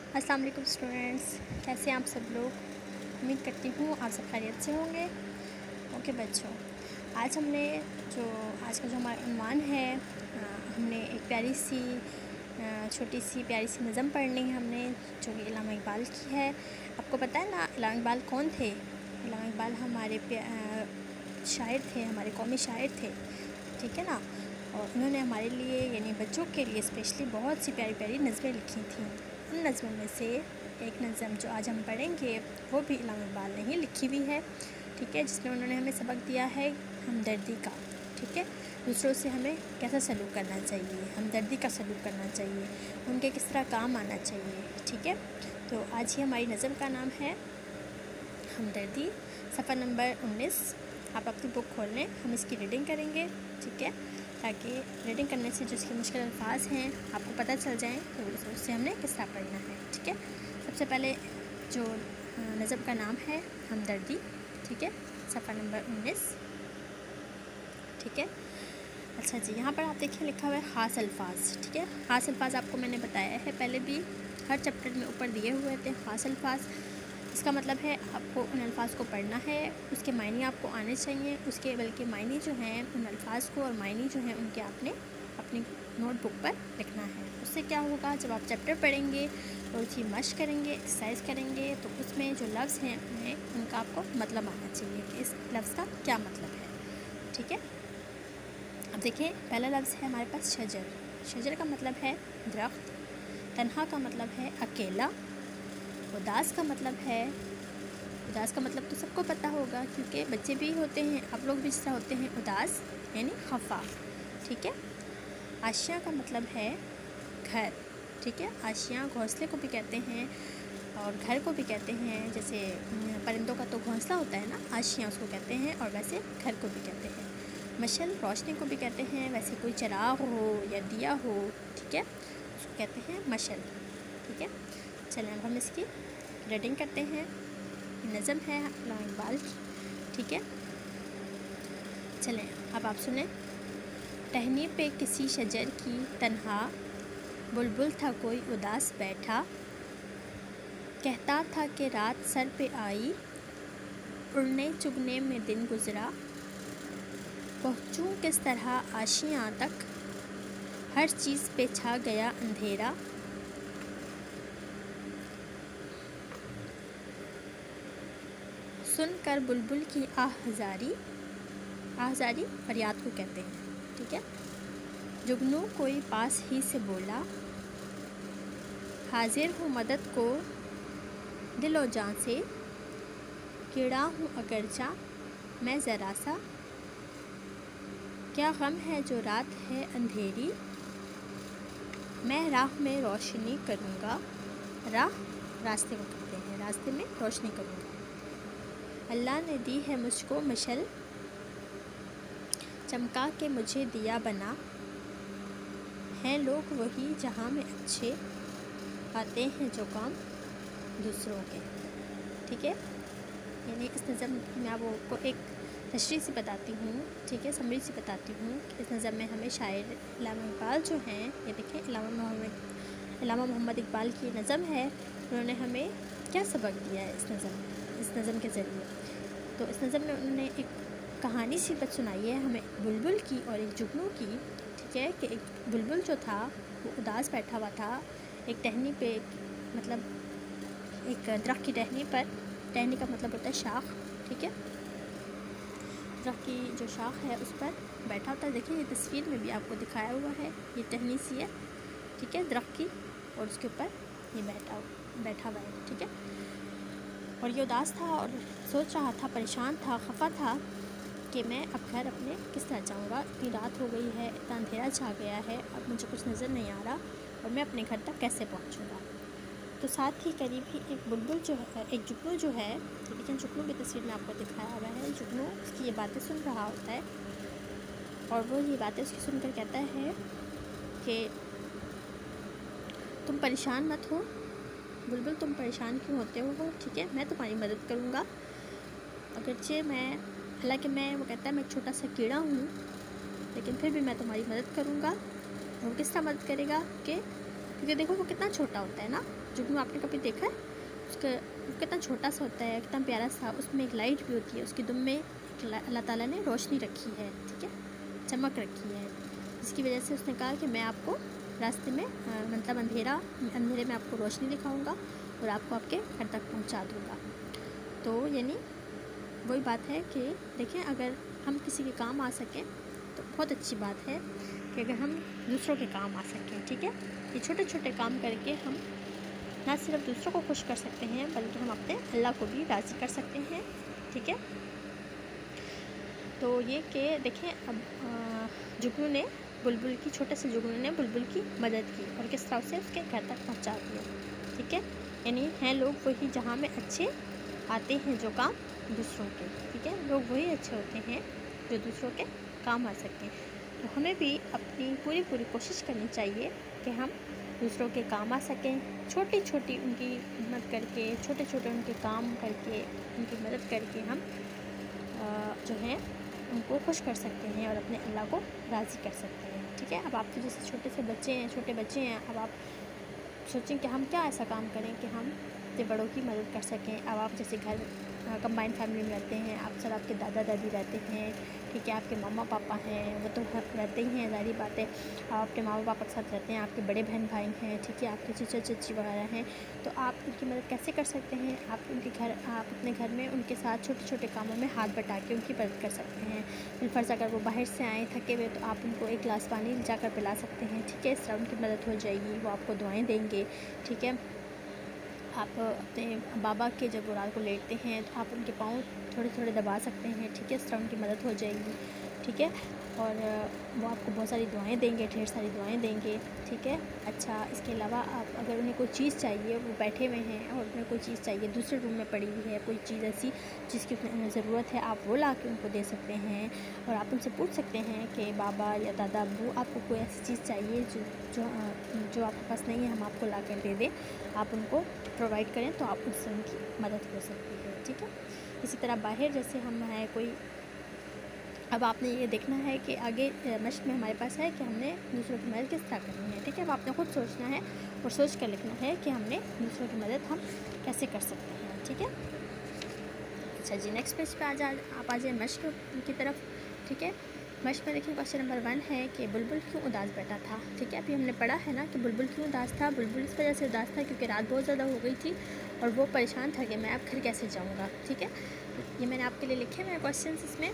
अस्सलाम वालेकुम स्टूडेंट्स, कैसे हैं आप सब लोग। उम्मीद करती हूँ आप सब खैरियत से होंगे। ओके बच्चों, आज का जो हमारा उन्वान है, हमने एक छोटी सी प्यारी सी नज़म पढ़नी है हमने, जो कि इल्लामा इक़बाल की है। आपको पता है ना इल्लामा इक़बाल कौन थे? इल्लामा इक़बाल हमारे शायर थे, हमारे कौमी शायर थे, ठीक है ना। और उन्होंने हमारे लिए यानी बच्चों के लिए स्पेशली बहुत सी प्यारी प्यारी नज़में लिखी थी। उन नज़मों में से एक नज़म जो आज हम पढ़ेंगे वो भी इल्लामा इक़बाल ने ही लिखी हुई है, ठीक है, जिसमें उन्होंने हमें सबक दिया है हमदर्दी का, ठीक है। दूसरों से हमें कैसा सलूक करना चाहिए, हमदर्दी का सलूक करना चाहिए, उनके किस तरह काम आना चाहिए, ठीक है। तो आज ही हमारी नज़म का नाम है हमदर्दी, सफ़ा नंबर 19। आप अपनी बुक खोल लें, हम इसकी रीडिंग करेंगे, ठीक है, ताकि रीडिंग करने से जो इसके मुश्किल अल्फाज हैं आपको पता चल जाएं, तो उससे हमने किस तरह पढ़ना है, ठीक है। सबसे पहले जो नज़म का नाम है हमदर्दी, ठीक है, सफ़ा नंबर 19, ठीक है। अच्छा जी, यहाँ पर आप देखिए लिखा हुआ है ख़ास अल्फाज, ठीक है। ख़ास अल्फाज आपको मैंने बताया है पहले भी, हर चैप्टर में ऊपर दिए हुए थे ख़ास अल्फाज। इसका मतलब है आपको उन अल्फाज को पढ़ना है, उसके मायने आपको आने चाहिए, उसके बल्कि मायने जो हैं उन अल्फाज को और मायने जो हैं उनके आपने अपनी नोटबुक पर लिखना है। उससे क्या होगा, जब आप चैप्टर पढ़ेंगे और उसकी मशक करेंगे, एक्सरसाइज करेंगे, तो उसमें जो लफ्ज़ हैं उनका आपको मतलब आना चाहिए कि इस लफ्ज़ का क्या मतलब है, ठीक है। अब देखिए पहला लफ्ज़ है हमारे पास शजर। शजर का मतलब है दरख्त, तन्हा का मतलब है अकेला, उदास का मतलब है, उदास का मतलब तो सबको पता होगा क्योंकि बच्चे भी होते हैं, आप लोग भी इस तरह होते हैं, उदास यानी खफा, ठीक है। आशिया का मतलब है घर, ठीक है। आशिया घोंसले को भी कहते हैं और घर को भी कहते हैं, जैसे परिंदों का तो घोंसला होता है ना, आशिया उसको कहते हैं, और वैसे घर को भी कहते हैं। मशल रोशनी को भी कहते हैं, वैसे कोई चिराग हो या दिया हो, ठीक है, उसको कहते हैं मशल, ठीक है। चलें अब हम इसकी रीडिंग करते हैं। नज़म है इल्लामा इक़बाल की, ठीक है। चलें अब आप सुने। टहनी पे किसी शजर की तन्हा, बुलबुल था कोई उदास बैठा, कहता था कि रात सर पे आई, उड़ने चुगने में दिन गुज़रा, पहुँचूँ किस तरह आशियाँ तक, हर चीज़ पे छा गया अंधेरा, सुन कर बुलबुल की आहज़ारी, आहज़ारी फरियाद को कहते हैं, ठीक है। जुगनू कोई पास ही से बोला, हाजिर हूँ मदद को दिलो जान से, कीड़ा हूँ अगरचा मैं ज़रा सा, क्या गम है जो रात है अंधेरी, मैं राह में रोशनी करूँगा, राह रास्ते को कहते हैं, रास्ते में रोशनी करूँगा। अल्लाह ने दी है मुझको मशल, चमका के मुझे दिया बना, हैं लोग वही जहाँ में अच्छे, आते हैं जो काम दूसरों के, ठीक है। यानी इस नज़म में आपको एक तशरीह से बताती हूँ, ठीक है, समरी से बताती हूँ कि इस नज़म में हमें शायर इल्लामा इक़बाल जो हैं, ये देखें इल्लामा मोहम्मद इक़बाल की नज़म है, उन्होंने हमें क्या सबक दिया है इस नज़म के ज़रिए। तो इस नज़म में उन्होंने एक कहानी सी बत सुनाई है हमें बुलबुल की और एक जुगनू की, ठीक है, कि एक बुलबुल जो था वो उदास बैठा हुआ था एक टहनी पे, मतलब एक दरख्त की टहनी पर, टहनी का मतलब होता है शाख, ठीक है, दरख्त की जो शाख है उस पर बैठा होता है। देखिए ये तस्वीर में भी आपको दिखाया हुआ है, ये टहनी सी है, ठीक है, दरख्त की, और उसके ऊपर ये बैठा हुआ है, ठीक है। और ये उदास था और सोच रहा था, परेशान था, खफा था कि मैं अब घर अपने किस तरह जाऊँगा, इतनी रात हो गई है, इतना अंधेरा छा गया है, अब मुझे कुछ नज़र नहीं आ रहा और मैं अपने घर तक कैसे पहुँचूँगा। तो साथ ही करीब ही एक बुलबुल जो है, एक जुगनू जो है, लेकिन जुगनू भी तस्वीर में आपको दिखाया हुआ है, जुगनू उसकी ये बातें सुन रहा होता है और वो ये बातें उसकी सुनकर कहता है कि तुम परेशान मत हो बुलबुल, तुम परेशान क्यों होते हो, ठीक है, मैं तुम्हारी मदद करूँगा, अगरचे हालांकि वो कहता है मैं एक छोटा सा कीड़ा हूँ, लेकिन फिर भी मैं तुम्हारी मदद करूँगा। वो किस तरह मदद करेगा कि क्योंकि देखो वो कितना छोटा होता है ना, जुगनू आपने कभी देखा है उसका, वो कितना छोटा सा होता है, कितना प्यारा सा, उसमें एक लाइट भी होती है, उसकी दुम में अल्लाह ताला ने रोशनी रखी है, ठीक है, चमक रखी है, जिसकी वजह से उसने कहा कि मैं आपको रास्ते में मतलब अंधेरे में आपको रोशनी दिखाऊंगा और आपको आपके घर तक पहुंचा दूंगा। तो यानी वही बात है कि देखें, अगर हम किसी के काम आ सकें तो बहुत अच्छी बात है कि अगर हम दूसरों के काम आ सकें, ठीक है। ये छोटे छोटे काम करके हम ना सिर्फ दूसरों को खुश कर सकते हैं बल्कि हम अपने अल्लाह को भी राज़ी कर सकते हैं, ठीक है। तो ये कि देखें, अब जुगनू ने बुलबुल की छोटे से जुगनू ने बुलबुल की मदद की और किस तरह से उसके घर तक पहुंचा दिया, ठीक है। यानी हैं लोग वही जहाँ में अच्छे आते हैं जो काम दूसरों के, ठीक है, लोग वही अच्छे होते हैं जो दूसरों के काम आ सकें। तो हमें भी अपनी पूरी कोशिश करनी चाहिए कि हम दूसरों के काम आ सकें, छोटी छोटी उनकी मदद करके, छोटे छोटे उनके काम करके, उनकी मदद करके हम जो है उनको खुश कर सकते हैं और अपने अल्लाह को राज़ी कर सकते हैं, ठीक है। अब आप तो जैसे छोटे बच्चे हैं, अब आप सोचें कि हम क्या ऐसा काम करें कि हम अपने बड़ों की मदद कर सकें। अब आप जैसे घर कंबाइंड फैमिली में रहते हैं, आप सब आपके दादा दादी रहते हैं, ठीक है, आपके मम्मा पापा हैं, वो तो रहते ही हैं, ज़ाहिर बात है। आप अपने मामा पापा के साथ रहते हैं, आपके बड़े बहन भाई हैं, ठीक है, आपके चचा चची वगैरह हैं, तो आप उनकी मदद कैसे कर सकते हैं? आप अपने घर में उनके साथ छोटे छोटे कामों में हाथ बटा के उनकी मदद कर सकते हैं। बिलफर्ज़ अगर वो बाहर से आएँ थके हुए तो आप उनको एक गिलास पानी जाकर पिला सकते हैं, ठीक है, इस तरह उनकी मदद हो जाएगी, वो आपको दुआएँ देंगे, ठीक है। आप अपने बाबा के जब वो रात को लेटते हैं तो आप उनके पाँव थोड़े थोड़े दबा सकते हैं, ठीक है, इस तरह उनकी मदद हो जाएगी, ठीक है। और वो आपको बहुत सारी दुआएं देंगे, ढेर सारी दुआएं देंगे, ठीक है। अच्छा, इसके अलावा आप अगर उन्हें कोई चीज़ चाहिए, वो बैठे हुए हैं और उन्हें कोई चीज़ चाहिए, दूसरे रूम में पड़ी हुई है कोई चीज़ ऐसी जिसकी उन्हें ज़रूरत है, आप वो ला के उनको दे सकते हैं। और आप उनसे पूछ सकते हैं कि बाबा या दादा अब्बू, आपको कोई ऐसी चीज़ चाहिए जो आपके पास नहीं है, हम आपको ला कर दे दें, आप उनको प्रोवाइड करें, तो आप उससे उनकी मदद हो सकती है, ठीक है। इसी तरह बाहर जैसे हम हैं कोई, अब आपने ये देखना है कि आगे मश्क में हमारे पास है कि हमने दूसरों की मदद किस तरह करनी है, ठीक है। अब आपने खुद सोचना है और सोच कर लिखना है कि हमने दूसरों की मदद हम कैसे कर सकते हैं, ठीक है। अच्छा जी, नेक्स्ट पेज पे आप आ जाए मश्क की तरफ, ठीक है। मश्क में देखिए क्वेश्चन नंबर 1 है कि बुलबुल क्यों उदास बैठा था, ठीक है। अभी हमने पढ़ा है ना कि बुलबुल क्यों उदास था। बुलबुल इस वजह से उदास था क्योंकि रात बहुत ज़्यादा हो गई थी और वो परेशान था कि मैं अब घर कैसे जाऊँगा, ठीक है। ये मैंने आपके लिए लिखे हुए क्वेश्चन इसमें,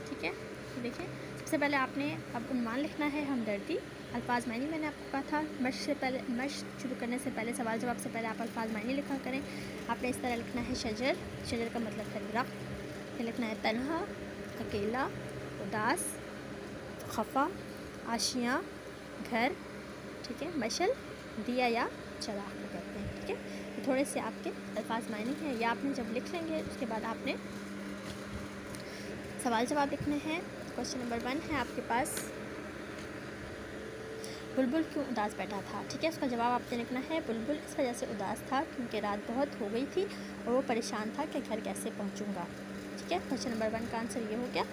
ठीक है। तो देखिए, सबसे पहले आपने अब उन्वान लिखना है हमदर्दी। अल्फाज मायने मैंने आपको कहा था मश्क शुरू करने से पहले, सवाल जवाब से पहले आप अल्फाज मायने लिखा करें। आपने इस तरह लिखना है शजर का मतलब है दरख्त, फिर लिखना है तन्हा, अकेला, उदास, खफा, आशियाँ, घर, ठीक है, मशल, दिया या चराग कहते हैं, ठीक है। तो थोड़े से आपके अल्फाज मायने हैं, या आपने जब लिख लेंगे उसके बाद आपने सवाल जवाब लिखने हैं। क्वेश्चन नंबर 1 है आपके पास, बुलबुल क्यों उदास बैठा था, ठीक है। उसका जवाब आपने लिखना है बुलबुल इस वजह से उदास था क्योंकि रात बहुत हो गई थी और वो परेशान था कि घर कैसे पहुंचूंगा, ठीक है। क्वेश्चन नंबर 1 का आंसर ये हो गया।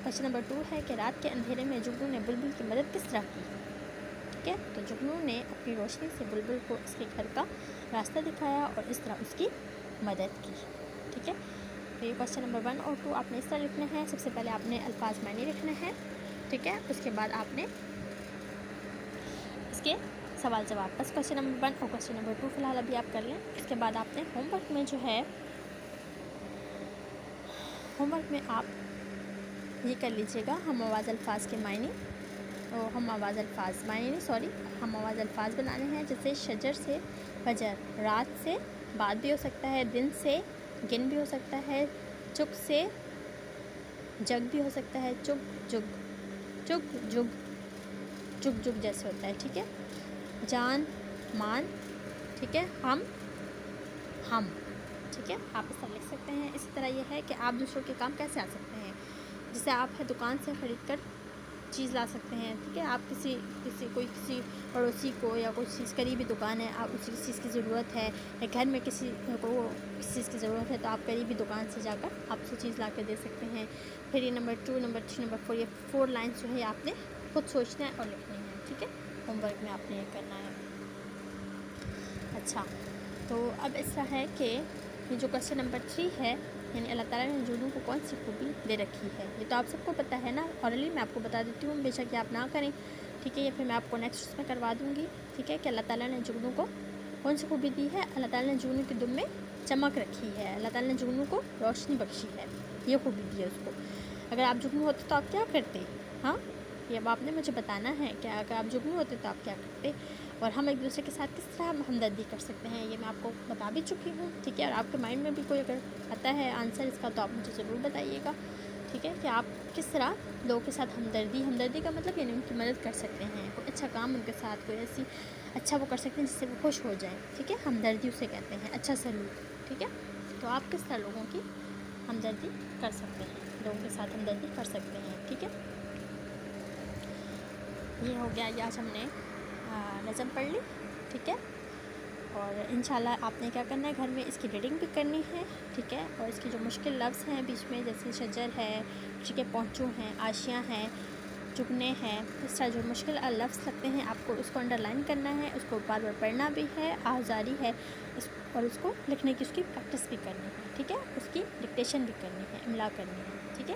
क्वेश्चन नंबर 2 है कि रात के अंधेरे में जुगनू ने बुलबुल की मदद किस तरह की, ठीक है। तो जुगनू ने अपनी रोशनी से बुलबुल को उसके घर का रास्ता दिखाया और इस तरह उसकी मदद की, ठीक है। तो ये क्वेश्चन नंबर 1 और 2 आपने इस तरह लिखना है। सबसे पहले आपने अल्फाज मायने लिखने हैं, ठीक है, उसके बाद आपने इसके सवाल जवाब, बस क्वेश्चन नंबर 1 और क्वेश्चन नंबर 2 फ़िलहाल अभी आप कर लें। उसके बाद आपने होमवर्क में जो है, होमवर्क में आप ये कर लीजिएगा हम आवाज़ अल्फाज के मायने, और हम आवाज़ अल्फाज मायने नहीं, सॉरी, हम आवाज़ अल्फाज बनाने हैं। जैसे शजर से फजर, रात से बाद भी हो सकता है, दिन से गिन भी हो सकता है, चुग से जग भी हो सकता है, चुग जुग, चुग जुग, जुग जुग जैसे होता है, ठीक है। जान मान, ठीक है, हम, ठीक है, आप इस तरह लिख सकते हैं। इसी तरह ये है कि आप दूसरों के काम कैसे आ सकते हैं। जैसे आप है दुकान से ख़रीद कर चीज़ ला सकते हैं, ठीक है। आप किसी पड़ोसी को या कोई चीज़, करीबी दुकान है, आप उसी चीज़ की ज़रूरत है, या घर में किसी को किसी चीज़ की ज़रूरत है, तो आप करीबी दुकान से जाकर आप उसे चीज़ ला कर दे सकते हैं। फिर ये नंबर 2, नंबर 3, नंबर 4, ये 4 लाइन्स जो है आपने खुद सोचना है और लिखनी है, ठीक है। होमवर्क में आपने ये करना है। اچھا، تو اب اس طرح ہے کہ یہ جو کویشچن نمبر 3 ہے، یعنی اللہ تعالیٰ نے جگنوں کو کون سی خوبی دے رکھی ہے، یہ تو آپ سب کو پتہ ہے نا، اورلی میں آپ کو بتا دیتی ہوں، بے شک یہ آپ نہ کریں، ٹھیک ہے، یا پھر میں آپ کو نیکسٹ اس میں کروا دوں گی، ٹھیک ہے، کہ اللہ تعالیٰ نے جگنوں کو کون سی خوبی دی ہے۔ اللہ تعالیٰ نے جگنوں کے دم میں چمک رکھی ہے، اللہ تعالیٰ نے جگنوں کو روشنی بخشی ہے، یہ خوبی دی ہے اس کو۔ اگر آپ جگنو ہوتے تو آپ کیا کرتے؟ ہاں، یہ اب آپ نے مجھے بتانا ہے کہ اگر آپ جگنو ہوتے تو آپ کیا کرتے، اور ہم ایک دوسرے کے ساتھ کس طرح ہمدردی کر سکتے ہیں، یہ میں آپ کو بتا بھی چکی ہوں، ٹھیک ہے، اور آپ کے مائنڈ میں بھی کوئی اگر آتا ہے آنسر اس کا تو آپ مجھے ضرور بتائیے گا، ٹھیک ہے، کہ آپ کس طرح لوگوں کے ساتھ ہمدردی کا مطلب یعنی ان کی مدد کر سکتے ہیں، کوئی اچھا کام ان کے ساتھ کوئی ایسی اچھا وہ کر سکتے ہیں جس سے وہ خوش ہو جائیں، ٹھیک ہے، ہمدردی اسے کہتے ہیں، اچھا سلوک، ٹھیک ہے، تو آپ کس طرح لوگوں کی ہمدردی کر سکتے ہیں، لوگوں کے ساتھ ہمدردی کر سکتے ہیں، ٹھیک ہے۔ یہ ہو گیا، یہ آج ہم نے نظم پڑھ لی، ٹھیک ہے، اور انشاءاللہ آپ نے کیا کرنا ہے، گھر میں اس کی ریڈنگ بھی کرنی ہے، ٹھیک ہے، اور اس کی جو مشکل لفظ ہیں بیچ میں جیسے شجر ہے، ٹھیک ہے، پہنچوں ہیں، آشیاں ہیں، چگنے ہیں، اس طرح جو مشکل لفظ لگتے ہیں آپ کو اس کو انڈر لائن کرنا ہے، اس کو بار بار پڑھنا بھی ہے، آہذاری ہے، اور اس کو لکھنے کی اس کی پریکٹس بھی کرنی ہے، ٹھیک ہے، اس کی ڈکٹیشن بھی کرنی ہے، املا کرنی ہے، ٹھیک ہے۔